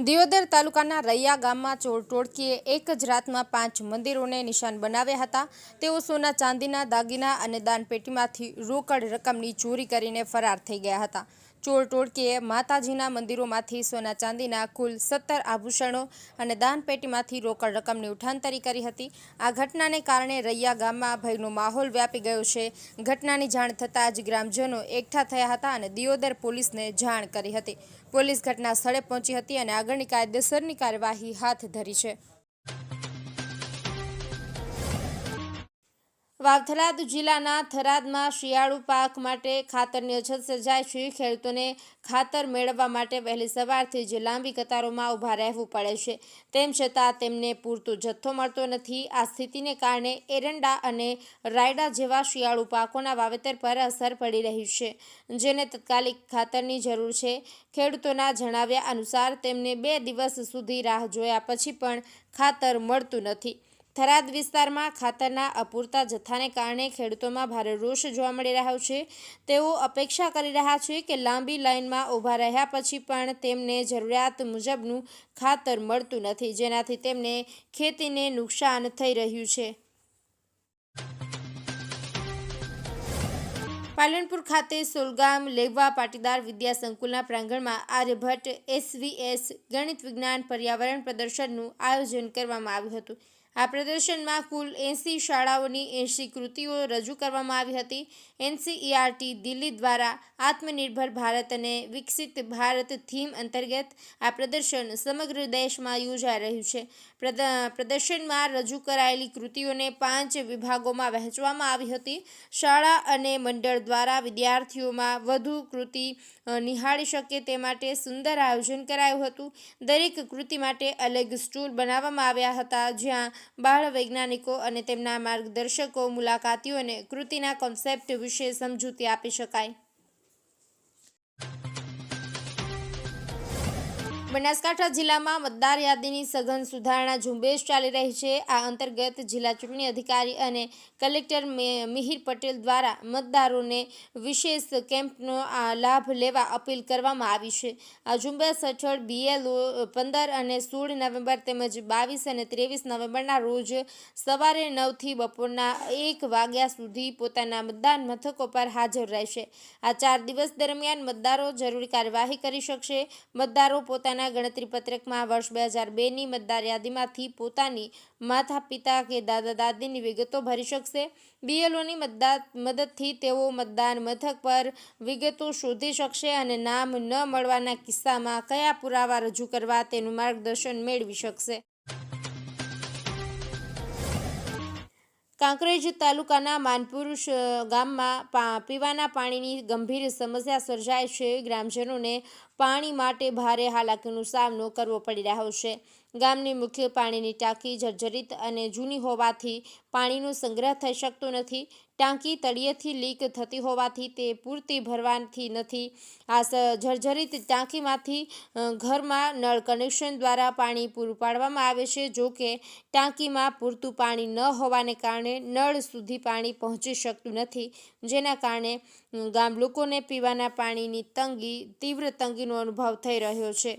દિયોદર તાલુકાના રૈયા ગામમાં ચોર ટોળકીએ એક જ રાતમાં 5 મંદિરોને નિશાન બનાવ્યા હતા। તેઓ સોના ચાંદીના દાગીના અને દાનપેટીમાંથી રોકડ રકમની ચોરી કરીને ફરાર થઈ ગયા હતા। ચોર ટોળકીએ માતાજીના મંદિરોમાંથી સોના ચાંદીના કુલ 17 આભૂષણો અને દાનપેટીમાંથી રોકડ રકમની ઉઠાંતરી કરી હતી। આ ઘટનાને કારણે રૈયા ગામમાં ભયનો માહોલ વ્યાપી ગયો છે। ઘટનાની જાણ થતાં જ ગ્રામજનો એકઠા થયા હતા અને દિયોદર પોલીસને જાણ કરી હતી। પોલીસ ઘટના સ્થળે પહોંચી હતી અને આગળની કાયદેસરની કાર્યવાહી હાથ ધરી છે। વાવથરાદ જિલ્લાના થરાદમાં શિયાળુ પાક માટે ખાતરની અછત સર્જાઈ છે। ખેડૂતોને ખાતર મેળવવા માટે વહેલી સવારથી જ લાંબી કતારોમાં ઊભા રહેવું પડે છે। તેમ છતાં તેમને પૂરતો જથ્થો મળતો નથી। આ સ્થિતિને કારણે એરંડા અને રાયડા જેવા શિયાળુ પાકોના વાવેતર પર અસર પડી રહી છે, જેને તાત્કાલિક ખાતરની જરૂર છે। ખેડૂતોના જણાવ્યા અનુસાર તેમને 2 દિવસ સુધી રાહ જોયા પછી પણ ખાતર મળતું નથી। થરાદ વિસ્તારમાં ખાતરના અપૂરતા જથ્થાને કારણે ખેડૂતોમાં ભારે રોષ જોવા મળી રહ્યો છે। તેઓ અપેક્ષા કરી રહ્યા છે કે લાંબી લાઇનમાં ઊભા રહ્યા પછી પણ તેમને જરૂરિયાત મુજબનું ખાતર મળતું નથી, જેનાથી તેમને ખેતીને નુકસાન થઈ રહ્યું છે। પાલનપુર ખાતે સોલગામ લેવા પાટીદાર વિદ્યા સંકુલના પ્રાંગણમાં આર્યભટ્ટ SVS ગણિત વિજ્ઞાન પર્યાવરણ પ્રદર્શનનું આયોજન કરવામાં આવ્યું હતું। આ પ્રદર્શનમાં કુલ 80 શાળાઓની 80 કૃતિઓ રજૂ કરવામાં આવી હતી। NCERT દિલ્હી દ્વારા આત્મનિર્ભર ભારત અને વિકસિત ભારત થીમ અંતર્ગત આ પ્રદર્શન સમગ્ર દેશમાં યોજાઈ રહ્યું છે। પ્રદર્શનમાં રજૂ કરાયેલી કૃતિઓને 5 વિભાગોમાં વહેંચવામાં આવી હતી। શાળા અને મંડળ દ્વારા વિદ્યાર્થીઓમાં વધુ કૃતિ નિહાળી શકે તે માટે સુંદર આયોજન કરાયું હતું। દરેક કૃતિ માટે અલગ સ્ટોલ બનાવવામાં આવ્યા હતા, જ્યાં બાળ વૈજ્ઞાનિકો અને તેમના માર્ગદર્શકો મુલાકાતીઓને કૃતિના કોન્સેપ્ટ વિશે સમજૂતી આપી શકાય। બનાસકાંઠા જિલ્લામાં મતદાર યાદીની સઘન સુધારણા ઝુંબેશ ચાલી રહી છે। આ અંતર્ગત જિલ્લા ચૂંટણી અધિકારી અને કલેક્ટર મિહિર પટેલ દ્વારા મતદારોને વિશેષ કેમ્પનો લાભ લેવા અપીલ કરવામાં આવી છે। આ ઝુંબેશ હેઠળ BLO 15 અને 16 નવેમ્બર તેમજ 22 અને 23 નવેમ્બરના રોજ સવારે 9 થી બપોરના 1 વાગ્યા સુધી પોતાના મતદાન મથકો પર હાજર રહેશે। આ 4 દિવસ દરમિયાન મતદારો જરૂરી કાર્યવાહી કરી શકશે। મતદારો પોતાના ગણતરી પત્રકમાં વર્ષ 2002ની મતદાર યાદીમાંથી પોતાની માતા પિતા કે દાદા દાદીની વિગતો ભરી શકશે। BLOની મદદથી તેઓ મતદાન મથક પર વિગતો શોધી શકશે અને નામ ન મળવાના કિસ્સામાં કયા પુરાવા રજૂ કરવા તેનું માર્ગદર્શન મેળવી શકશે। કાંકરેજ તાલુકાના માનપુર ગામમાં પીવાના પાણીની ગંભીર સમસ્યા સર્જાઈ છે। ગ્રામજનોને પાણી માટે ભારે હાલાકીનો સામનો કરવો પડી રહ્યો છે। ગામની મુખ્ય પાણીની ટાંકી જર્જરિત અને જૂની હોવાથી પાણીનો સંગ્રહ થઈ શકતો નથી। ટાંકી તળિયેથી લીક થતી હોવાથી તે પૂરતી ભરવાથી નથી। આ જર્જરિત ટાંકીમાંથી ઘરમાં નળ કનેક્શન દ્વારા પાણી પૂરું પાડવામાં આવે છે। જો કે ટાંકીમાં પૂરતું પાણી ન હોવાને કારણે નળ સુધી પાણી પહોંચી શકતું નથી, જેના કારણે ગામ લોકોને પીવાના પાણીની તીવ્ર તંગીનો અનુભવ થઈ રહ્યો છે।